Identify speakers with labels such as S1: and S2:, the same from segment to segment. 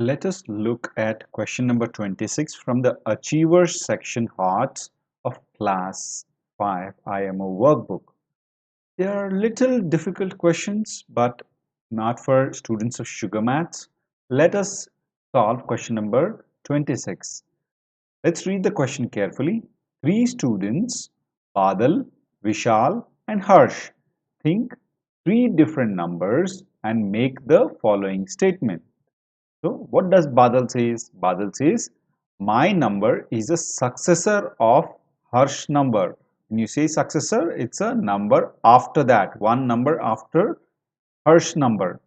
S1: Let us look at question number 26 from the Achievers section HOTS of Class 5 IMO Workbook. They are little difficult questions, but not for students of sugar maths. Let us solve question number 26. Let's read the question carefully. Three students, Badal, Vishal and Harsh, think three different numbers and make the following statement. So what does Badal says? Badal says, my number is a successor of Harsh number. When you say successor, it's a number after that, one number after Harsh number.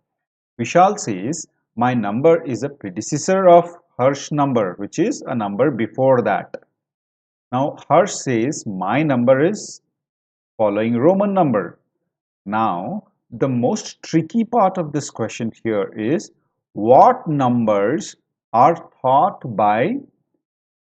S1: Vishal says, my number is a predecessor of Harsh number, which is a number before that. Now Harsh says, my number is following Roman number. Now, the most tricky part of this question here is what numbers are thought by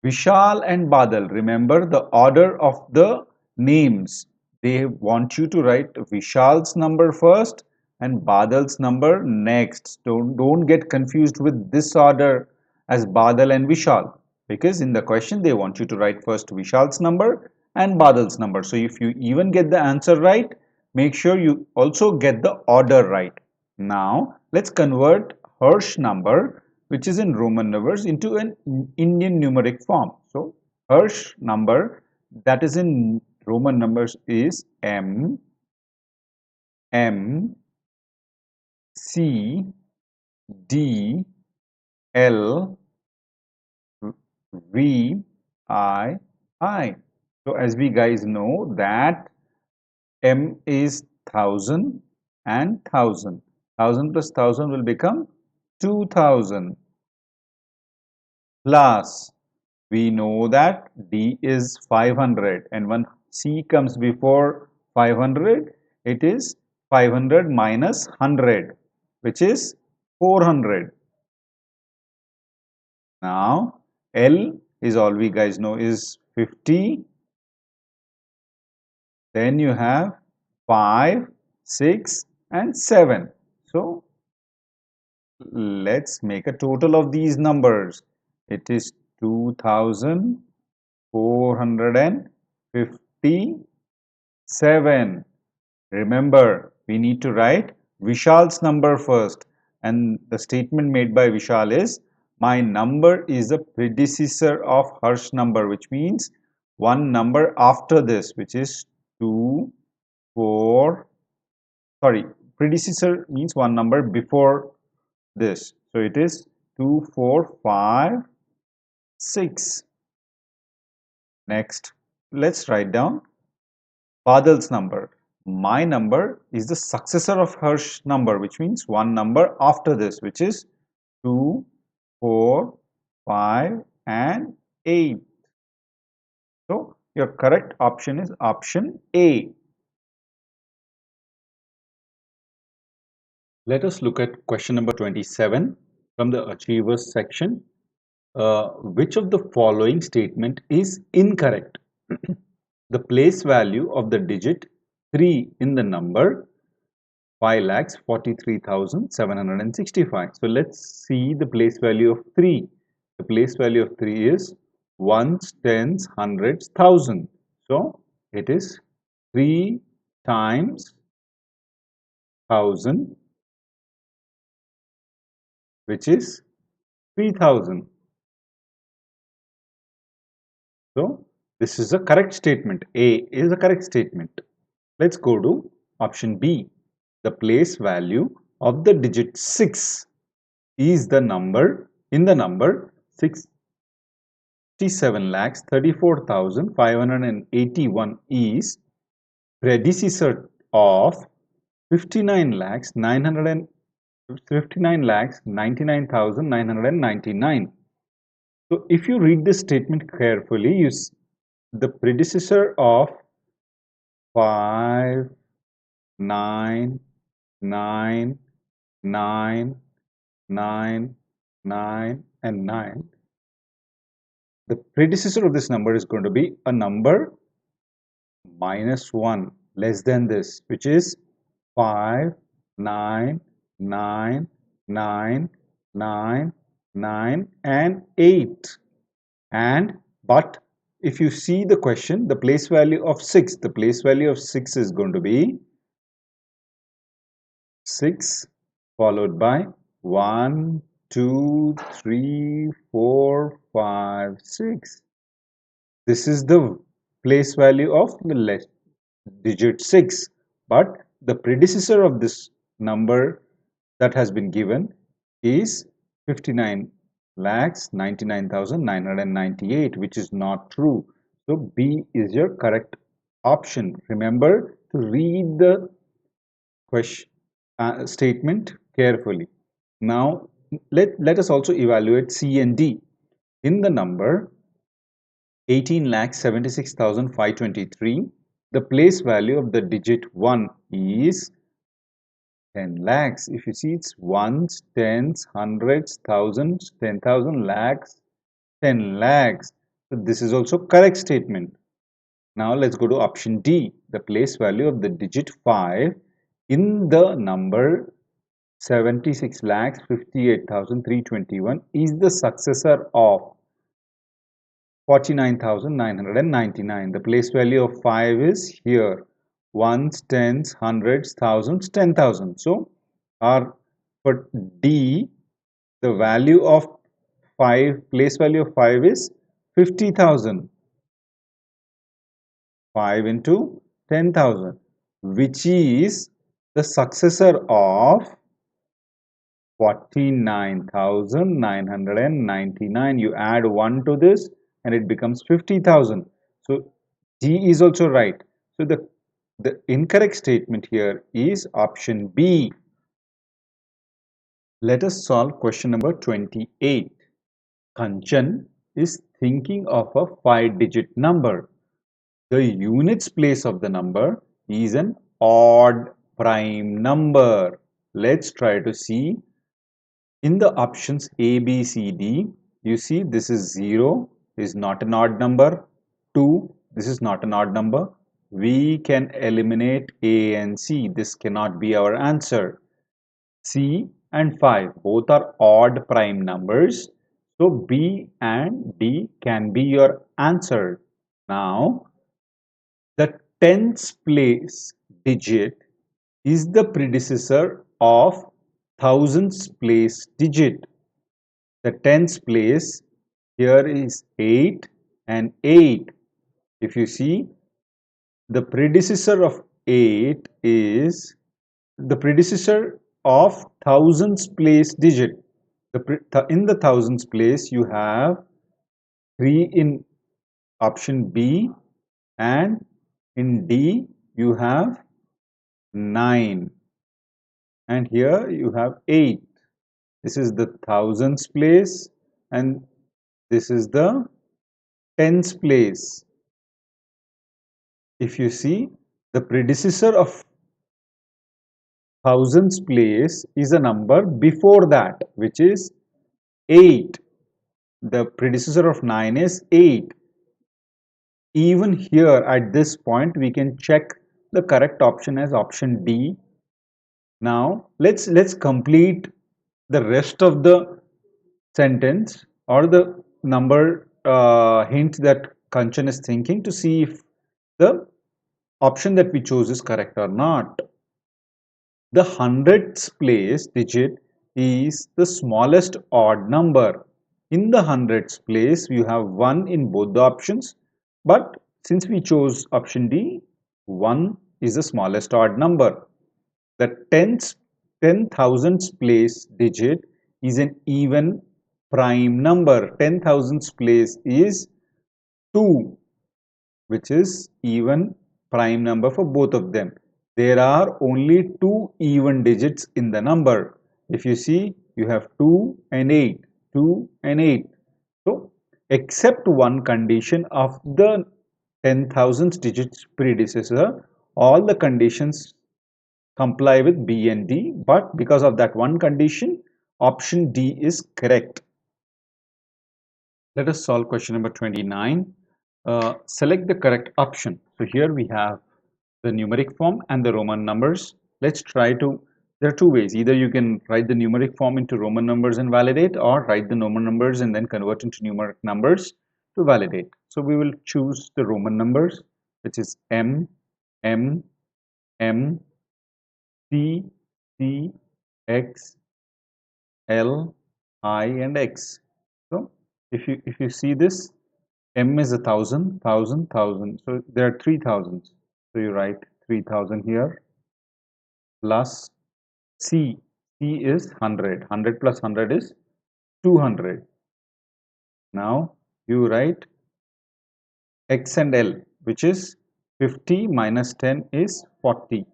S1: Vishal and Badal. Remember the order of the names. They want you to write Vishal's number first and Badal's number next. Don't get confused with this order as Badal and Vishal, because in the question they want you to write first Vishal's number and Badal's number. So if you even get the answer right, make sure you also get the order right. Now let's convert Harsh number, which is in Roman numbers, into an Indian numeric form. So Harsh number that is in Roman numbers is M C D L V I. So as we guys know that M is 1000 and 1000. 1000 plus 1000 will become 2000. Plus we know that D is 500, and when C comes before 500, it is 500 minus 100, which is 400. Now L is all we guys know is 50. Then you have 5, 6 and 7. So let's make a total of these numbers. It is 2457. Remember, we need to write Vishal's number first, and the statement made by Vishal is, my number is a predecessor of Harsh number, which means one number after this, which is 2, 4, sorry, predecessor means one number before this. So it is 2, 4, 5, 6. Next, let's write down Badal's number. My number is the successor of Harsh number, which means one number after this, which is 2, 4, 5 and 8. So your correct option is option A. Let us look at question number 27 from the Achievers section. Which of the following statement is incorrect? The place value of the digit 3 in the number 5,43,765. So let's see the place value of 3. The place value of 3 is ones, tens, hundreds, thousand. So it is 3 times 1000, which is 3000. So this is a correct statement. A is a correct statement. Let's go to option B. The place value of the digit 6 is the number in the number 67,34,581 is predecessor of 59,99,999. So if you read this statement carefully, you see the predecessor of 5, 9, 9, 9, 9, 9 and 9. The predecessor of this number is going to be a number minus 1 less than this, which is 5, 9, 9, 9, 9, 9 and 8. And but if you see the question, the place value of 6, the place value of 6 is going to be 6 followed by 1, 2, 3, 4, 5, 6. This is the place value of the digit 6, but the predecessor of this number that has been given is 59 lakhs 99,998, which is not true. So B is your correct option. Remember to read the question statement carefully. Now let us also evaluate C and D. In the number 18,76,523, the place value of the digit 1 is 10 lakhs. If you see, it's ones, tens, hundreds, thousands, 10,000 lakhs, 10 lakhs. So this is also correct statement. Now let's go to option D. The place value of the digit 5 in the number 76 lakhs 58,321 is the successor of 49,999. The place value of 5 is here. Ones, tens, hundreds, thousands, 10,000. So our for D, the value of 5, place value of 5 is 50,000. 5 into 10,000, which is the successor of 49,999. You add 1 to this and it becomes 50,000. So D is also right. So the incorrect statement here is option B. Let us solve question number 28. Kanchan is thinking of a 5-digit number. The units place of the number is an odd prime number. Let's try to see. In the options A, B, C, D, you see this is 0 is not an odd number. 2, this is not an odd number. We can eliminate A and C. This cannot be our answer. C and 5 both are odd prime numbers. So B and D can be your answer. Now, the tens place digit is the predecessor of thousands place digit. The tens place here is 8 and 8. If you see, the predecessor of 8 is the predecessor of thousands place digit. In the thousands place, you have 3 in option B, and in D you have 9, and here you have 8. This is the thousands place and this is the tens place. If you see, the predecessor of thousands place is a number before that, which is 8. The predecessor of 9 is 8. Even here at this point we can check the correct option as option D. Now let's complete the rest of the sentence or the number hint that Kanchan is thinking to see if the option that we chose is correct or not. The hundreds place digit is the smallest odd number. In the hundreds place, you have 1 in both the options, but since we chose option D, 1 is the smallest odd number. The 10,000s place digit is an even prime number. 10,000s place is 2, which is even prime number for both of them. There are only 2 even digits in the number. If you see, you have 2 and 8, 2 and 8. So, except one condition of the 10,000 digits predecessor, all the conditions comply with B and D, but because of that one condition, option D is correct. Let us solve question number 29. Select the correct option. So here we have the numeric form and the Roman numbers. Let's try to There are two ways. Either you can write the numeric form into Roman numbers and validate, or write the Roman numbers and then convert into numeric numbers to validate. So we will choose the Roman numbers, which is M, M, M, C, C, X, L, I, and X. So if you see this, M is 1,000, 1,000, 1,000. So there are 3,000s. So you write 3,000 here, plus C. C is 100. 100 plus 100 is 200. Now you write X and L, which is 50 minus 10 is 40.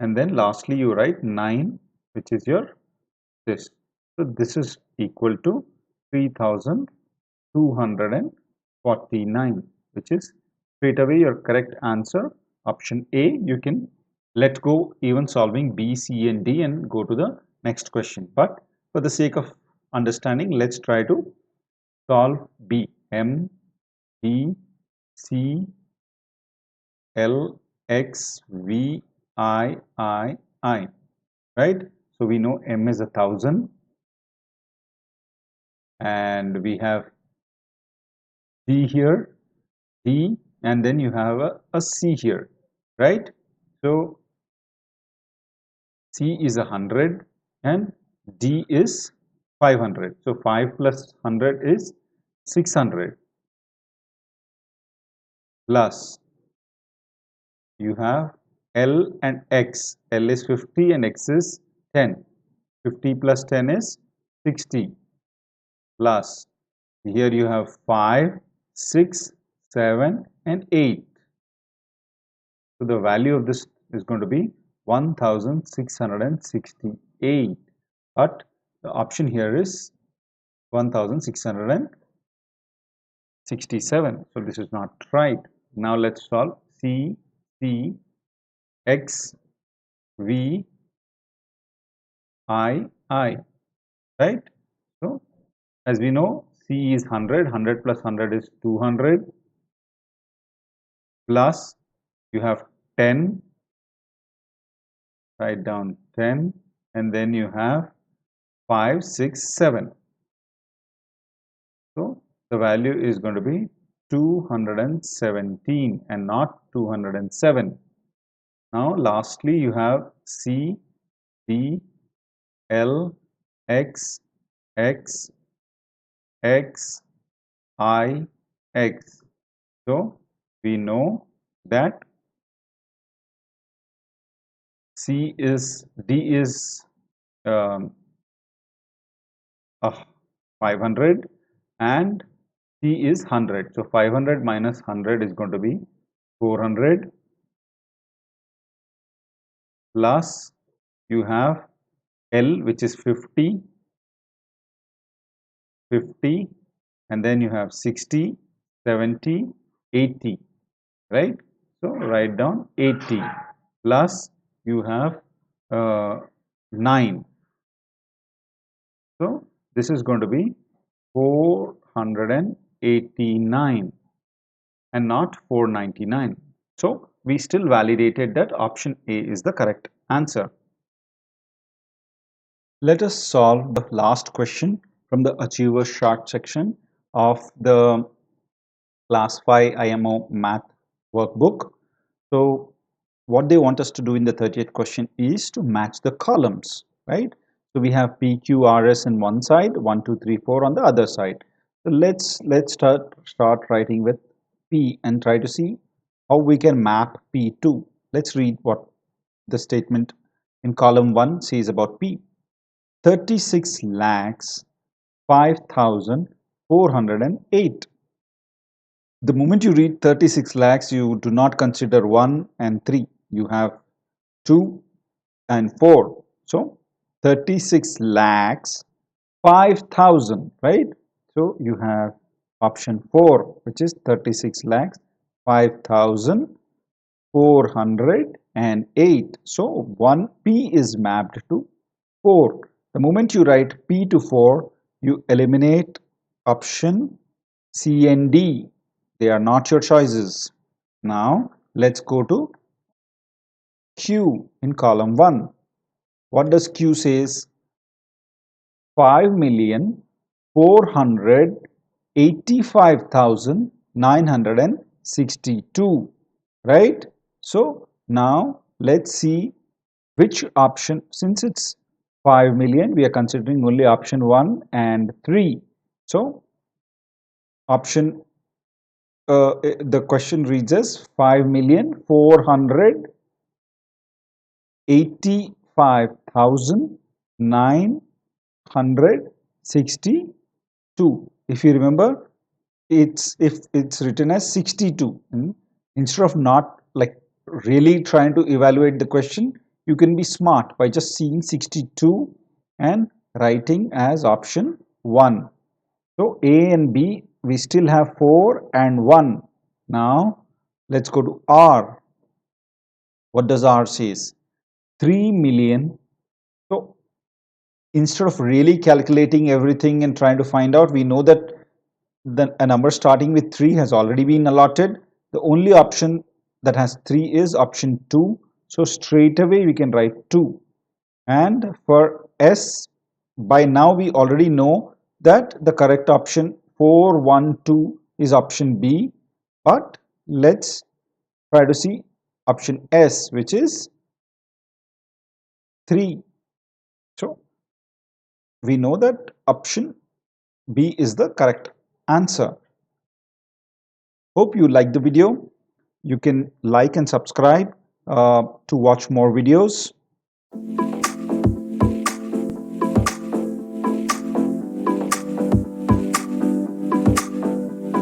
S1: And then lastly you write 9, which is your this. So this is equal to 3,249, which is straight away your correct answer. Option A. You can let go even solving B, C, and D and go to the next question. But for the sake of understanding, let's try to solve B. M, D, C, L, X, V, I, right? So we know M is 1,000 and we have D here, D, and then you have a C here, right? So C is 100 and D is 500. So 5 plus 100 is 600, plus you have L and X. L is 50 and X is 10. 50 plus 10 is 60, plus here you have 5, 6, 7, and 8. So the value of this is going to be 1,668. But the option here is 1,667. So this is not right. Now let's solve C, C, X, V, I, right? So as we know, C is 100. 100 plus 100 is 200. Plus you have 10, write down 10, and then you have 5, 6, 7. So the value is going to be 217 and not 207. Now lastly you have C, D, L, X, X, X, I, X. So we know that D is um, 500 and C is 100. So 500 minus 100 is going to be 400, plus you have L, which is 50, 50, and then you have 60, 70, 80, right? So write down 80, plus you have 9. So this is going to be 489 and not 499. So we still validated that option A is the correct answer. Let us solve the last question from the Achievers Chart section of the Class 5 IMO Math Workbook. So what they want us to do in the 30th question is to match the columns, right? So we have P, Q, R, S on one side, 1, 2, 3, 4 on the other side. So let's start writing with P and try to see how we can map P to. Let's read what the statement in column 1 says about P. 36 lakhs 5,408. The moment you read 36 lakhs, you do not consider 1 and 3. You have 2 and 4. So 36 lakhs 5,000, right? So you have option 4, which is 36 lakhs 5,408. So 1 P is mapped to 4. The moment you write P to 4, you eliminate option C and D. They are not your choices. Now let's go to Q in column 1. What does Q says? 5,485,962, right? So now let's see which option, since it's 5 million, we are considering only option 1 and 3. So option the question reads as 5,485,962. If you remember, if it's written as 62, instead of not like really trying to evaluate the question, you can be smart by just seeing 62 and writing as option 1. So A and B, we still have 4 and 1. Now let's go to R. What does R says? 3 million. So instead of really calculating everything and trying to find out, we know that a number starting with 3 has already been allotted. The only option that has 3 is option 2. So straight away we can write 2. And for S, by now we already know that the correct option 412 is option B. But let's try to see option S, which is 3. So we know that option B is the correct answer. Hope you like the video. You can like and subscribe to watch more videos.